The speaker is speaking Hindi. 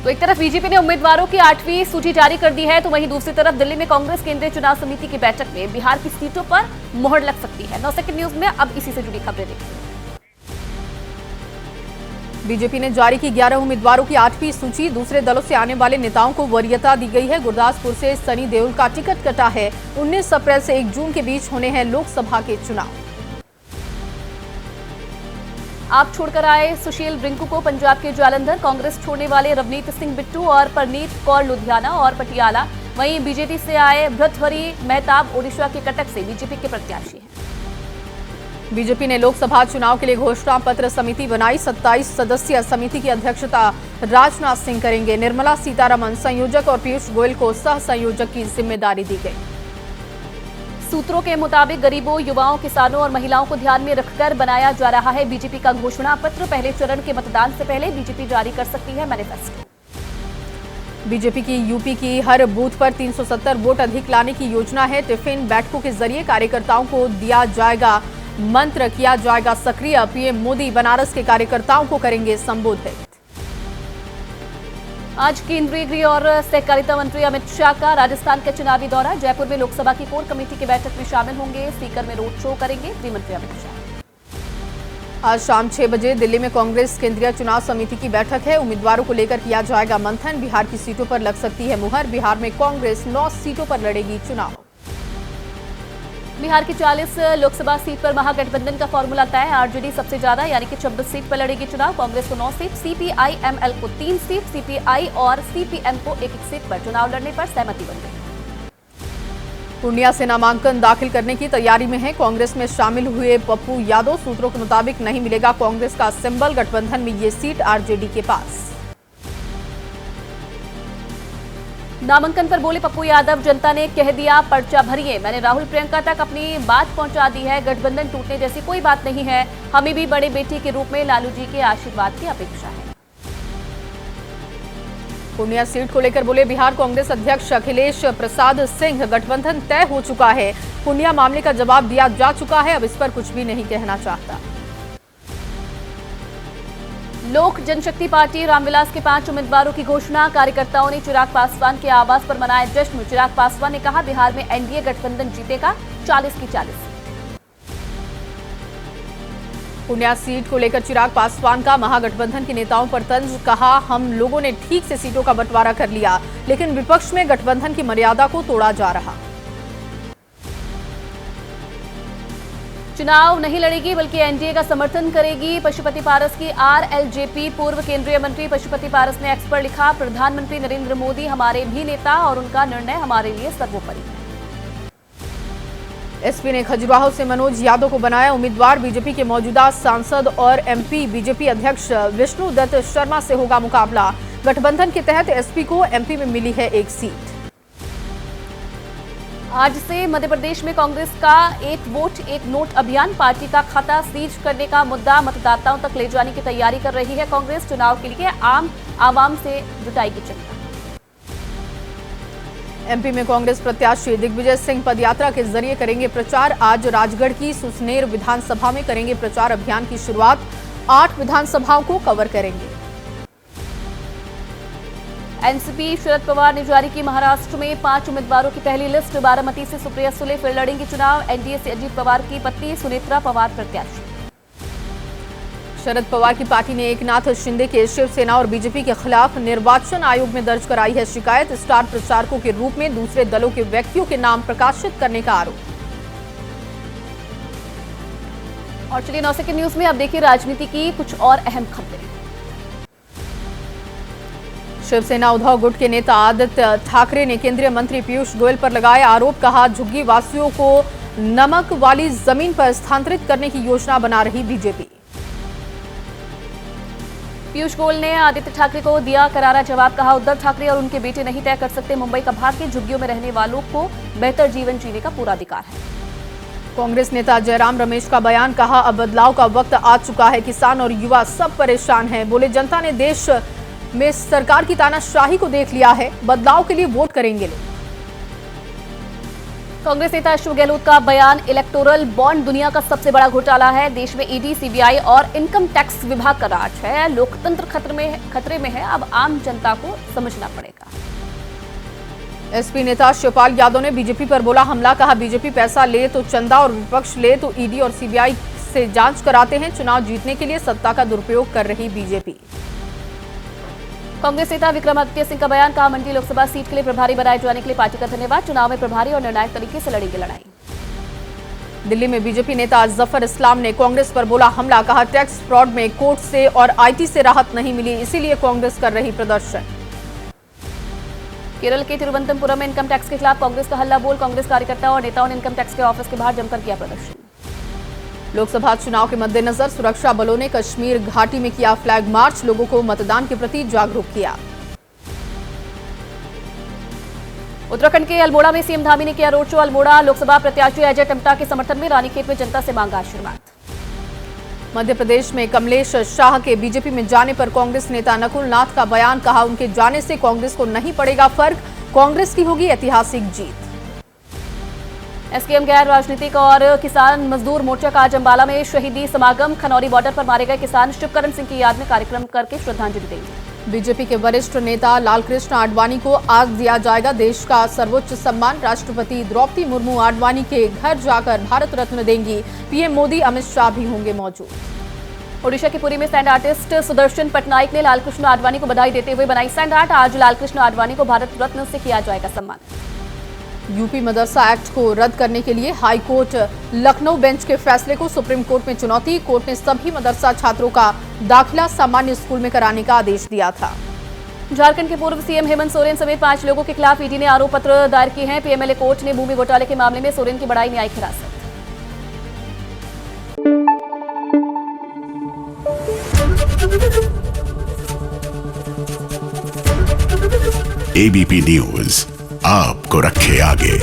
तो एक तरफ बीजेपी ने उम्मीदवारों की 8वीं सूची जारी कर दी है, तो वहीं दूसरी तरफ दिल्ली में कांग्रेस केंद्रीय चुनाव समिति की बैठक में बिहार की सीटों पर मोहर लग सकती है। 9 सेकंड न्यूज में अब इसी से जुड़ी खबरें देखिए। बीजेपी ने जारी की 11 उम्मीदवारों की 8वीं सूची। दूसरे दलों से आने वाले नेताओं को वरीयता दी गई है। गुरदासपुर से सनी देओल का टिकट कटा है। 19 अप्रैल से 1 जून के बीच होने हैं लोकसभा के चुनाव। आप छोड़कर आए सुशील रिंकू को पंजाब के जालंधर। कांग्रेस छोड़ने वाले रवनीत सिंह बिट्टू और परनीत कौर लुधियाना और पटियाला। वहीं बीजेपी से आए भृतहरि मेहताब ओडिशा के कटक से बीजेपी के प्रत्याशी हैं। बीजेपी ने लोकसभा चुनाव के लिए घोषणा पत्र समिति बनाई। 27 सदस्यीय समिति की अध्यक्षता राजनाथ सिंह करेंगे। निर्मला सीतारमण संयोजक और पीयूष गोयल को सह संयोजक की जिम्मेदारी दी गई। सूत्रों के मुताबिक गरीबों, युवाओं, किसानों और महिलाओं को ध्यान में रखकर बनाया जा रहा है बीजेपी का घोषणा पत्र। पहले चरण के मतदान से पहले बीजेपी जारी कर सकती है मैनिफेस्टो। बीजेपी की यूपी की हर बूथ पर 370 वोट अधिक लाने की योजना है। टिफिन बैठकों के जरिए कार्यकर्ताओं को दिया जाएगा मंत्र, किया जाएगा सक्रिय। पीएम मोदी बनारस के कार्यकर्ताओं को करेंगे संबोधित। आज केंद्रीय गृह और सहकारिता मंत्री अमित शाह का राजस्थान का चुनावी दौरा। जयपुर में लोकसभा की कोर कमेटी की बैठक में शामिल होंगे। सीकर में रोड शो करेंगे गृह मंत्री अमित शाह। आज शाम 6 बजे दिल्ली में कांग्रेस केंद्रीय चुनाव समिति की बैठक है। उम्मीदवारों को लेकर किया जाएगा मंथन। बिहार की सीटों पर लग सकती है मुहर। बिहार में कांग्रेस 9 सीटों पर लड़ेगी चुनाव। बिहार की 40 लोकसभा सीट पर महागठबंधन का फॉर्मूला तय। आरजेडी सबसे ज्यादा यानी कि 26 सीट पर लड़ेगी चुनाव। कांग्रेस को 9 सीट, सीपीआई-एमएल को 3 सीट, सीपीआई और सीपीएम को 1-1 सीट पर चुनाव लड़ने पर सहमति बन गई। पूर्णिया से नामांकन दाखिल करने की तैयारी में है। कांग्रेस में शामिल हुए पप्पू यादव। सूत्रों के मुताबिक नहीं मिलेगा कांग्रेस का सिंबल। गठबंधन में ये सीट आरजेडी के पास। नामांकन पर बोले पप्पू यादव, जनता ने कह दिया पर्चा भरिए। मैंने राहुल प्रियंका तक अपनी बात पहुंचा दी है। गठबंधन टूटने जैसी कोई बात नहीं है। हमें भी बड़े बेटे के रूप में लालू जी के आशीर्वाद की अपेक्षा है। पूर्णिया सीट को लेकर बोले बिहार कांग्रेस अध्यक्ष अखिलेश प्रसाद सिंह, गठबंधन तय हो चुका है। पूर्णिया मामले का जवाब दिया जा चुका है। अब इस पर कुछ भी नहीं कहना चाहता। लोक जनशक्ति पार्टी रामविलास के 5 उम्मीदवारों की घोषणा। कार्यकर्ताओं ने चिराग पासवान के आवास पर मनाया जश्न। चिराग पासवान ने कहा बिहार में एनडीए गठबंधन जीतेगा 40 की 40। पूर्णिया सीट को लेकर चिराग पासवान का महागठबंधन के नेताओं पर तंज। कहा हम लोगों ने ठीक से सीटों का बंटवारा कर लिया, लेकिन विपक्ष में गठबंधन की मर्यादा को तोड़ा जा रहा। चुनाव नहीं लड़ेगी बल्कि एनडीए का समर्थन करेगी पशुपति पारस की आरएलजेपी। पूर्व केंद्रीय मंत्री पशुपति पारस ने एक्स पर लिखा, प्रधानमंत्री नरेंद्र मोदी हमारे भी नेता और उनका निर्णय हमारे लिए सर्वोपरि है। एसपी ने खजुराहो से मनोज यादव को बनाया उम्मीदवार। बीजेपी के मौजूदा सांसद और एमपी बीजेपी अध्यक्ष विष्णुदत्त शर्मा से होगा मुकाबला। गठबंधन के तहत एसपी को एमपी में मिली है 1 सीट। आज से मध्य प्रदेश में कांग्रेस का 1 वोट 1 नोट अभियान। पार्टी का खाता सीज करने का मुद्दा मतदाताओं तक ले जाने की तैयारी कर रही है कांग्रेस। चुनाव के लिए आवाम से जुटाएगी जनता। एमपी में कांग्रेस प्रत्याशी दिग्विजय सिंह पदयात्रा के जरिए करेंगे प्रचार। आज राजगढ़ की सुसनेर विधानसभा में करेंगे प्रचार अभियान की शुरुआत। 8 विधानसभाओं को कवर करेंगे। एनसीपी शरद पवार ने जारी की महाराष्ट्र में 5 उम्मीदवारों की पहली लिस्ट। बारामती से सुप्रिया सुले फिर लड़ेंगी चुनाव। एनडीए से अजीत पवार की पत्नी सुनेत्रा पवार प्रत्याशी। शरद पवार की पार्टी ने एकनाथ शिंदे के शिवसेना और बीजेपी के खिलाफ निर्वाचन आयोग में दर्ज कराई है शिकायत। स्टार प्रचारकों के रूप में दूसरे दलों के व्यक्तियों के नाम प्रकाशित करने का आरोप। और चलिए 9 सेकंड न्यूज में अब देखिए राजनीति की कुछ और अहम खबरें। शिवसेना उद्धव गुट के नेता आदित्य ठाकरे ने केंद्रीय मंत्री पीयूष गोयल पर लगाए आरोप। कहा झुग्गी वासियों को नमक वाली जमीन पर स्थानांतरित करने की योजना बना रही बीजेपी। पीयूष गोयल ने आदित्य ठाकरे को दिया करारा जवाब। कहा उद्धव ठाकरे और उनके बेटे नहीं तय कर सकते मुंबई का भाग्य। झुग्गियों में रहने वालों को बेहतर जीवन जीने का पूरा अधिकार है। कांग्रेस नेता जयराम रमेश का बयान। कहा अब बदलाव का वक्त आ चुका है। किसान और युवा सब परेशान हैं। बोले जनता ने देश में सरकार की तानाशाही को देख लिया है। बदलाव के लिए वोट करेंगे लोग। कांग्रेस नेता अशोक गहलोत का बयान, इलेक्टोरल बॉन्ड दुनिया का सबसे बड़ा घोटाला है। देश में ईडी, सीबीआई और इनकम टैक्स विभाग का राज है। लोकतंत्र खतरे में है। अब आम जनता को समझना पड़ेगा। एसपी नेता शिवपाल यादव ने बीजेपी पर बोला हमला, कहा बीजेपी पैसा ले तो चंदा और विपक्ष ले तो ईडी और सीबीआई से जांच कराते हैं। चुनाव जीतने के लिए सत्ता का दुरुपयोग कर रही बीजेपी। कांग्रेस नेता विक्रमादित्य सिंह का बयान, कहा मंडी लोकसभा सीट के लिए प्रभारी बनाए जाने के लिए पार्टी का धन्यवाद। चुनाव में प्रभारी और निर्णायक तरीके से लड़ेंगे लड़ाई। दिल्ली में बीजेपी नेता जफर इस्लाम ने कांग्रेस पर बोला हमला, कहा टैक्स फ्रॉड में कोर्ट से और आईटी से राहत नहीं मिली, इसीलिए कांग्रेस कर रही प्रदर्शन। केरल के तिरुवनंतपुरम में इनकम टैक्स के खिलाफ कांग्रेस का हल्ला बोल। कांग्रेस कार्यकर्ताओं और नेताओं ने इनकम टैक्स के ऑफिस के बाहर जमकर किया प्रदर्शन। लोकसभा चुनाव के मद्देनजर सुरक्षा बलों ने कश्मीर घाटी में किया फ्लैग मार्च, लोगों को मतदान के प्रति जागरूक किया। उत्तराखंड के अल्मोड़ा में सीएम धामी ने किया रोड शो। अल्मोड़ा लोकसभा प्रत्याशी अजय टम्टा के समर्थन में रानीखेत में जनता से मांगा आशीर्वाद। मध्य प्रदेश में कमलेश शाह के बीजेपी में जाने पर कांग्रेस नेता नकुल नाथ का बयान, कहा उनके जाने से कांग्रेस को नहीं पड़ेगा फर्क, कांग्रेस की होगी ऐतिहासिक जीत। एसकेएम गैर राजनीतिक और किसान मजदूर मोर्चा का आज अंबाला में शहीदी समागम। खनौरी बॉर्डर पर मारे गए किसान शिवकरण सिंह की याद में कार्यक्रम करके श्रद्धांजलि देंगे। बीजेपी के वरिष्ठ नेता लालकृष्ण आडवाणी को आज दिया जाएगा देश का सर्वोच्च सम्मान। राष्ट्रपति द्रौपदी मुर्मू आडवाणी के घर जाकर भारत रत्न देंगी। पीएम मोदी, अमित शाह भी होंगे मौजूद। ओडिशा के पुरी में सैंड आर्टिस्ट सुदर्शन पटनायक ने लालकृष्ण आडवाणी को बधाई देते हुए बनाई सैंड आर्ट। आज लालकृष्ण आडवाणी को भारत रत्न से किया जाएगा सम्मान। यूपी मदरसा एक्ट को रद्द करने के लिए हाई कोर्ट लखनऊ बेंच के फैसले को सुप्रीम कोर्ट में चुनौती। कोर्ट ने सभी मदरसा छात्रों का दाखिला सामान्य स्कूल में कराने का आदेश दिया था। झारखंड के पूर्व सीएम हेमंत सोरेन समेत 5 लोगों के खिलाफ ईडी ने आरोप पत्र दायर किए हैं। पीएमएलए कोर्ट ने भूमि घोटाले के मामले में सोरेन की बढ़ाई न्यायिक हिरासत। एबीपी न्यूज आपको रखे आगे।